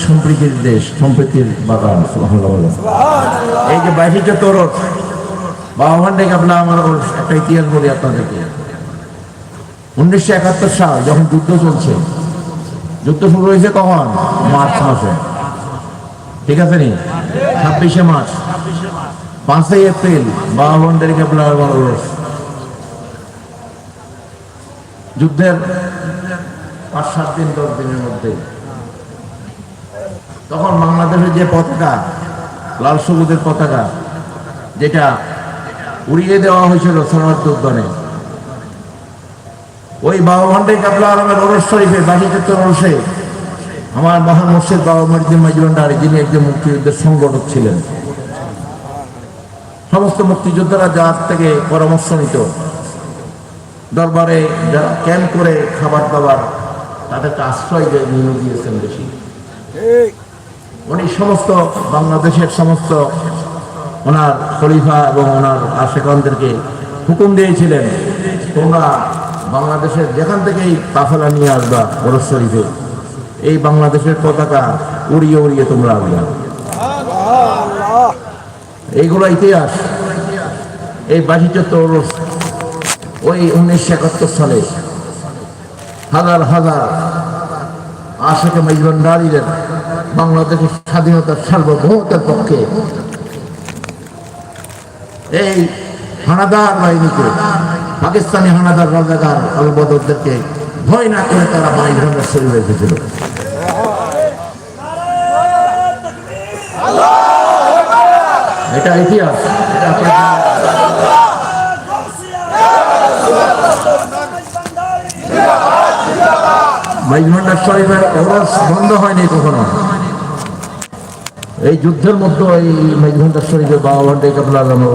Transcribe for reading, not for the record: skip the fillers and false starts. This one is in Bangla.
সম্প্রীতির দেশ, সম্প্রীতির বাগান। এই যে 22 তরফ বাবাভান্ডে কাবলা, আমার একটা ইতিহাস বলি আপনাদেরকে। 1971 সাল যখন যুদ্ধ চলছে, যুদ্ধ শুরু হয়েছে কখন? মার্চ মাসে, ঠিক আছে নি? 26শে মার্চ, 5ই এপ্রিল বাবাভান্ডে কাবলা আমার যুদ্ধের 5-7 দিন 10 দিনের মধ্যে তখন বাংলাদেশের যে পতাকা, লাল সবুজের পতাকা, যেটা উড়িয়ে দেওয়া হয়েছিল সোনারগাঁও উদ্যানে, ওই বাবাভান্ডে কাবলা আলমের ওরস শরীফে 22 ওরসে আমার মহান মুর্শিদ বাবা মহিউদ্দিন মাইজু ভান্ডারী, যিনি একজন মুক্তিযুদ্ধের সংগঠক ছিলেন, সমস্ত মুক্তিযোদ্ধারা যার থেকে পরামর্শ নিত, দরবারে যারা ক্যাম্প করে খাবার দাবার তাদেরকে আশ্রয় নিয়ে দিয়েছেন বেশি। উনি সমস্ত বাংলাদেশের সমস্ত ওনার খলিফা এবং ওনার আশেকানদেরকে হুকুম দিয়েছিলেন, তোমরা বাংলাদেশের যেখান থেকেই কাফেলা নিয়ে আসবা ওরস শরীফে, এই বাংলাদেশের পতাকা উড়িয়ে উড়িয়ে তোমরা আসবা। এইগুলো ইতিহাস। এই 22 ওরস ওই 1971 সালে হাজার হাজার আশেকে মাইজু ভান্ডারীদের বাংলাদেশের স্বাধীনতার সার্বভৌমতার পক্ষে এই হানাদার বাহিনীকে, পাকিস্তানি হানাদার রাজাকার আলবদরদেরকে ভয় না করে তারা মাইজু ভান্ডার শরীফ রেখেছিল। এটা ইতিহাস। মাইজু ভান্ডার শরীফের ওরস বন্ধ হয়নি কখনো। এই যুদ্ধের মধ্যে এই মাইজু ভান্ডার শরীফের বাবাভান্ডে কাবলা